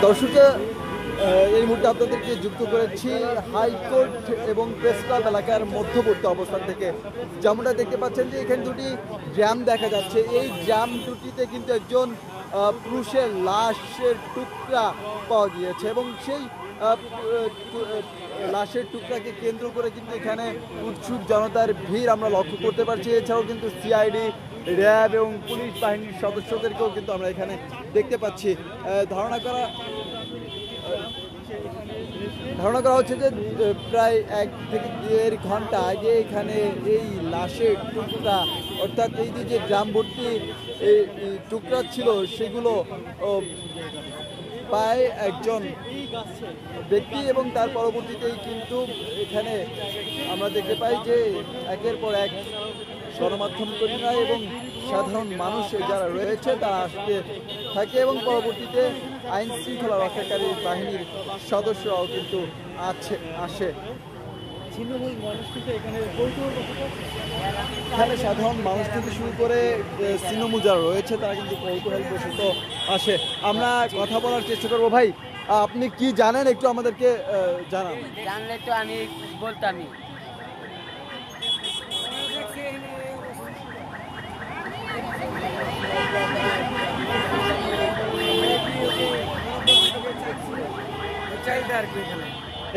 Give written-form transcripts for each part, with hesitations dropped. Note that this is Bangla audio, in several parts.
দর্শকে এই মুহূর্তে আপনাদেরকে যুক্ত করেছি হাইকোর্ট এবং প্রেস ক্লাব এলাকার মধ্যবর্তী অবস্থান থেকে। যেমনটা দেখতে পাচ্ছেন যে এখানে দুটি জ্যাম দেখা যাচ্ছে। এই জ্যাম দুটিতে কিন্তু একজন পুরুষের লাশের টুকরা পাওয়া গিয়েছে এবং সেই লাশের টুকরাকে কেন্দ্র করে কিন্তু এখানে উৎসুক জনতার ভিড় আমরা লক্ষ্য করতে পারছি। এছাড়াও কিন্তু সিআইডি, র্যাব এবং পুলিশ বাহিনীর সদস্যদেরকেও কিন্তু আমরা এখানে দেখতে পাচ্ছি। ধারণা করা হচ্ছে যে প্রায় 1 থেকে 1.5 ঘন্টা আগে এখানে এই লাশের টুকরা, অর্থাৎ এই যে ড্রাম ভর্তি এই টুকরা ছিল, সেগুলো পায় একজন ব্যক্তি এবং তার পরবর্তীতেই কিন্তু এখানে আমরা দেখতে পাই যে একের পর এক গণমাধ্যম কর্মীরা এবং সাধারণ মানুষ যারা রয়েছে তারা আসতে থাকে এবং পরবর্তীতে আইন শৃঙ্খলা রক্ষাকারী বাহিনীর সদস্যরাও কিন্তু আসে। এখানে সাধারণ মানুষ থেকে শুরু করে ছিন্নমূল যারা রয়েছে তারা কিন্তু কৌতূহলবশত আসে। আমরা কথা বলার চেষ্টা করবো। ভাই, আপনি কি জানেন একটু আমাদেরকে জানান। জানলে তো আমি বলতামই।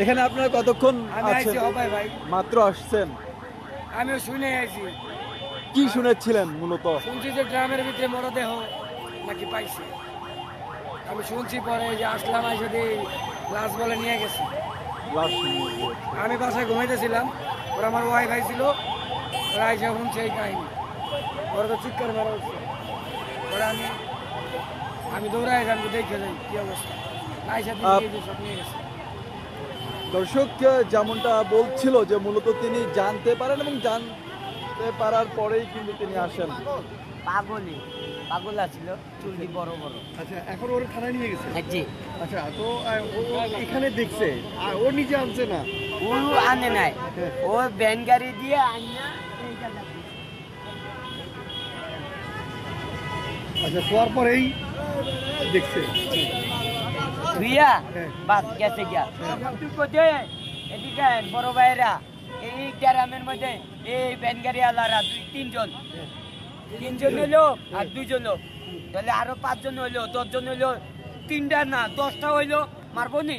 এখানে আপনারা কতক্ষণ মাত্র আসছেন? আমি শুনে আছি। কি শুনেছিলেন? মূলত শুনছি যে গ্রামের ভিতরে মরদেহ নাকি পাইছে। আমি শুনছি, পরে যে আসলাম, এসে লাশ বলে নিয়ে গেছে। আমি বাসায় ঘুমাইতেছিলাম, ওরা আমার ওয়াইফাই ছিল, ওরা এসে শুনছে এই কাহিনী। ওরা তো চিৎকার মারা হচ্ছে। ওরা আমি দৌড়াই, আমি দেখে যাই কি অবস্থা। দর্শক যেমনটা বলছিল যে মূলত তিনি জানতে পারেন এবং জানতে পারার পরেই কিন্তু তিনি আসেন। পাগলা ছিল, চুলটি বড় বড়। আচ্ছা, এখন ওর থানায় নিয়ে গেছে? জি। আচ্ছা, তো এখানে দেখছে, আর ও নিজে আনছে না? ও আনে নাই, ও ভ্যান গাড়ি দিয়ে আনা। আচ্ছা, তোর পরেই দেখছে। ধুইয়া বাস গেছে গিয়া। এদিকে বড় ভাইরা এই গ্রামের মধ্যে এই ভ্যান গাড়ি আলারা 3জন হইলো আর 2জন লোক, তাহলে আরো 5 জন হইলো, 10 জন হইলো, 3টা না 10টা হইলো। মারবনি?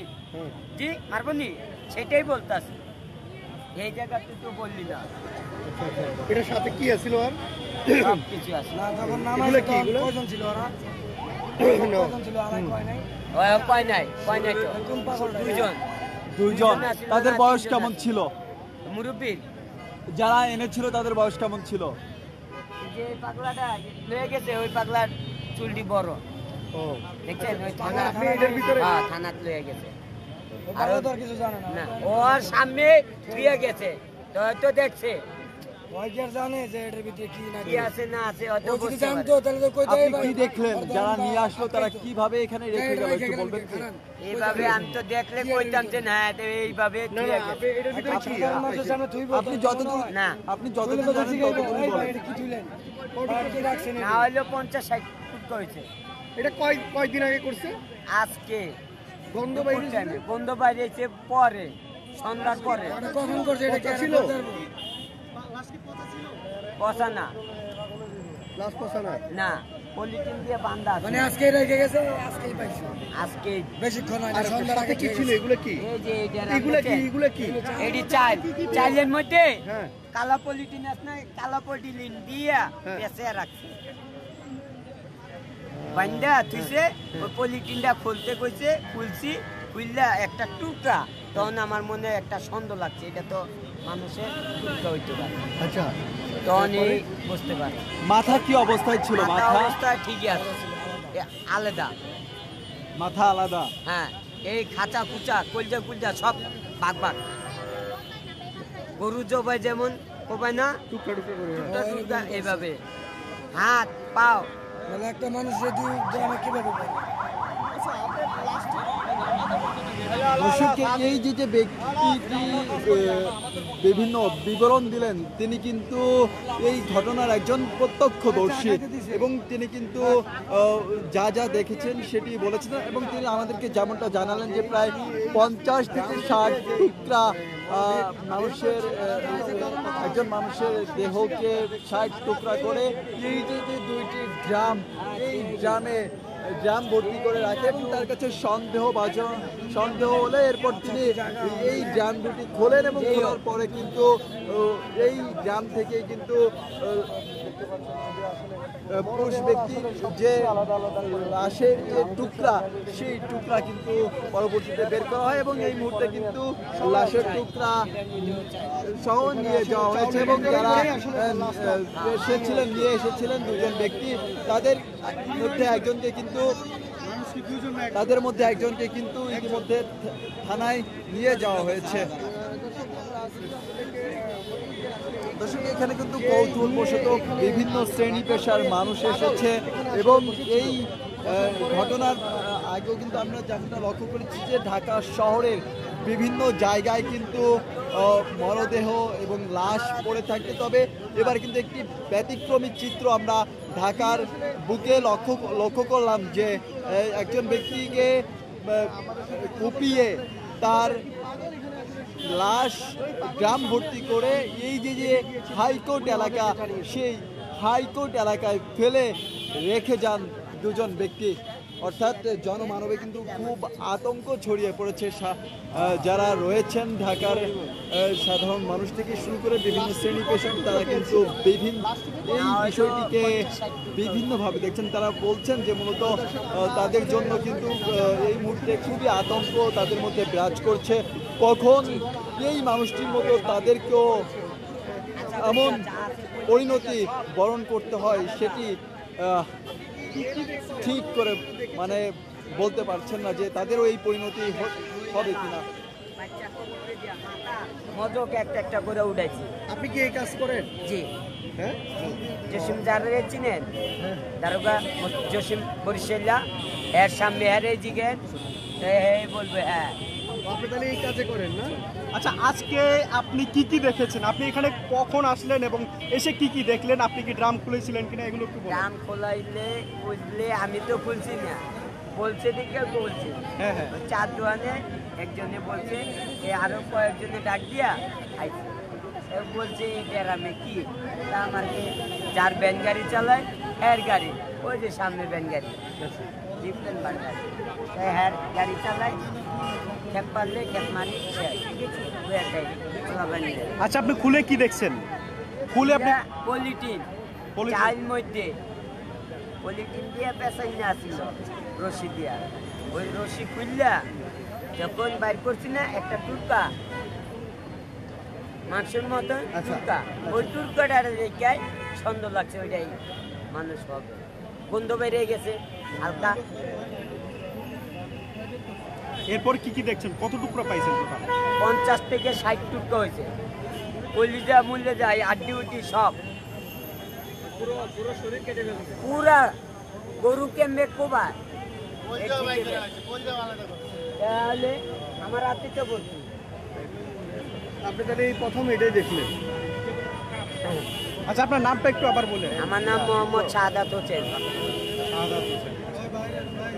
জি মারবনি, সেটাই বলতাছে। এই জায়গাতে তো বললি না। এটার সাথে কি আছিল? আর সব কিছু আছে না। যখন নাম কয়জন ছিল? ওরা কয়জন ছিল? আর কয় নাই তো 2জন। তাদের বয়স কেমন ছিল? মুরব্বীর যারা এনেছিল তাদের বয়স কেমন ছিল? যে পাগলাটা লয়ে গেছে, ওই পাগলার চুলটি বড়। দেখছেন ওই থানাত লয়ে গেছে। আর তো কিছু জানে না, ওর সামনে শুয়ে গেছে, তো দেখছে। জানে যে এটার ভিতরে কি আছে না আছে। আপনি কি দেখলেন? যারা নিয়ে আসলো তারা কিভাবে এখানে রেখে গেল একটু বলবেন কি? এইভাবে আমি তো দেখলে কইতাম যে না, এইভাবে আপনি যতদূর না হইলেও 50-60 ফুট করেছে। এটা কয়দিন আগে করছে? আজকে গন্ধ বাইরেছে পরে, সন্ধ্যার পরে। কখন করছে? এটা ছিল পচা না, লাশ পচা না, পলিথিন দিয়ে বাঁধা। মানে আজকে রেখে গেছে, আজকেই পাইছো? আজকে বেশিক্ষণ হয় না। সন্ধ্যার আগে কি ছিল? এগুলো কি? এগুলো কি? এডি চাইলের মধ্যে কালা পলিথিন আছে না, কালা পলিথিন দিয়ে বেঁচে রাখছে। বান্দা তুইছে ওই পলিথিনটা খুলতে কইছে, খুললা একটা টুকরা। তখন আমার মনে একটা সন্দেহ লাগছে, এটা তো মানুষের টুকরা হইতে পারে। আচ্ছা, তখনই বুঝতে পারে। মাথা কি অবস্থায় ছিল? মাথা অবস্থা ঠিকই আছে, আলাদা মাথা আলাদা। হ্যাঁ, এই খাঁচা কুচা কলজা সব ভাগ। গরু জবাই যেমন কোবাই না, টুকরা এইভাবে হাত পাও। একটা মানুষ যদি কিভাবে দর্শক, এই যে ব্যক্তিটি বিভিন্ন বিবরণ দিলেন, তিনি কিন্তু এই ঘটনার একজন প্রত্যক্ষদর্শী এবং তিনি কিন্তু যা যা দেখেছেন সেটি বলেছেন এবং তিনি আমাদেরকে যেমনটা জানালেন যে প্রায় 50 থেকে 60 টুকরা মানুষের একজন মানুষের দেহকে 60 টুকরা করে এই যে দুইটি ড্রাম, এই ড্রাম ভর্তি করে রাখে এবং তার কাছে সন্দেহ হলে এরপর তিনি এই ড্রাম দুটি খোলেন এবং খোলার পরে কিন্তু এই ড্রাম থেকে কিন্তু পুরুষ ব্যক্তি যে লাশের যে টুকরা, সেই টুকরা কিন্তু পরবর্তীতে বের করা হয় এবং এই মুহূর্তে কিন্তু লাশের টুকরা সহ নিয়ে যাওয়া হয়েছে এবং যারা নিয়ে এসেছিলেন দুজন ব্যক্তি, তাদের মধ্যে একজনকে কিন্তু ইতিমধ্যে থানায় নিয়ে যাওয়া হয়েছে। দর্শক, এখানে কিন্তু কৌতূহলবশত বিভিন্ন শ্রেণী পেশার মানুষ এসেছে এবং এই ঘটনার আগেও কিন্তু আমরা যেমনটা লক্ষ্য করেছি যে ঢাকা শহরের বিভিন্ন জায়গায় কিন্তু মরদেহ এবং লাশ পড়ে থাকে, তবে এবার কিন্তু একটি ব্যতিক্রমী চিত্র আমরা ঢাকার বুকে লক্ষ্য করলাম যে একজন ব্যক্তিকে কুপিয়ে তার লাশ গ্রাম ভর্তি করে এই যে হাইকোর্ট এলাকা, সেই হাইকোর্ট এলাকায় ফেলে রেখে যান দুজন ব্যক্তি। অর্থাৎ জনমানবে কিন্তু খুব আতঙ্ক ছড়িয়ে পড়েছে। যারা রয়েছেন ঢাকার সাধারণ মানুষ থেকে শুরু করে বিভিন্ন শ্রেণী পেশা, তারা কিন্তু এই বিষয়টিকে বিভিন্নভাবে দেখছেন। তারা বলছেন যে মূলত তাদের জন্য কিন্তু এই মুহূর্তে খুবই আতঙ্ক তাদের মধ্যে বিরাজ করছে। কখন এই মানুষটির মতো তাদেরকেও এমন পরিণতি বরণ করতে হয় সেটি ঠিক করে বলতে পারছেন না যে তাদেরও এই পরিণতি হবে কিনা। মজক একটা করে উঠাইছি। আপনি কি এই কাজ করেন? জি। হ্যাঁ, জসিম জারে চিনেন? দারোগা জসিম বরিশাল্লা, এর সামনে হারে জিগেন বলবে হ্যাঁ। আপনি তাহলে এই কাজে করেন না? আচ্ছা, আজকে আপনি কি দেখেছেন? আপনি এখানে কখন আসলেন এবং এসে কি দেখলেন? আপনি কি ড্রাম খুলেছিলেন কিনা এগুলো একটু বলুন। ড্রাম খোলাইলে বুঝলে আমি তো খুলছি না, বলছে দিকে বলছি। হ্যাঁ হ্যাঁ, চার দোয়ানে একজনে বলছে, আরো কয়েকজনে ডাক দিয়া আইছে, বলছে এই গ্রামে কি তা আমাকে যার ব্যান গাড়ি চালায় এর গাড়ি, ওই যে সামনে ব্যান গাড়ি ডিফারেন্ট বান গাড়ি, হ্যাঁ গাড়ি চালায়, খেপ পারলে খেপ মারি আচ্ছা, আপনি খুলে কি দেখছেন? খুলে আপনি পলিটিন চাল মধ্যে পলিটিন দিয়ে পেঁচাই না আসছিল রশি দিয়া, ওই রশি খুললা যখন বাইর করছি না একটা টুকা মাংসের মতন টুকা, ওই টুকাটা দেখায় সন্দেহ লাগছে ওইটাই মানুষ হবে, গন্ধ বেরিয়ে গেছে হালকা। এরপর কি দেখছেন? কত টুকরা পাইছেন? 50 থেকে 60 টুকরা হয়েছে। কলিজা মূল্যে যায়, আড্ডি উড্ডি সব পুরা গরুকে মেকোবা। তাহলে আমার আত্মীয় বলছি। আপনি তাহলে এই প্রথম এটাই দেখলেন? আচ্ছা, আপনার নামটা একটু আবার বলেন। আমার নাম মোহাম্মদ শাহাদাত হোসেন,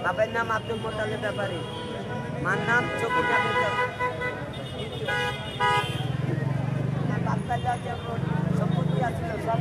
বাবার নাম আব্দুল মোতালেব ব্যাপারী, মার নাম চকুর সম্পত্তি আছিল সব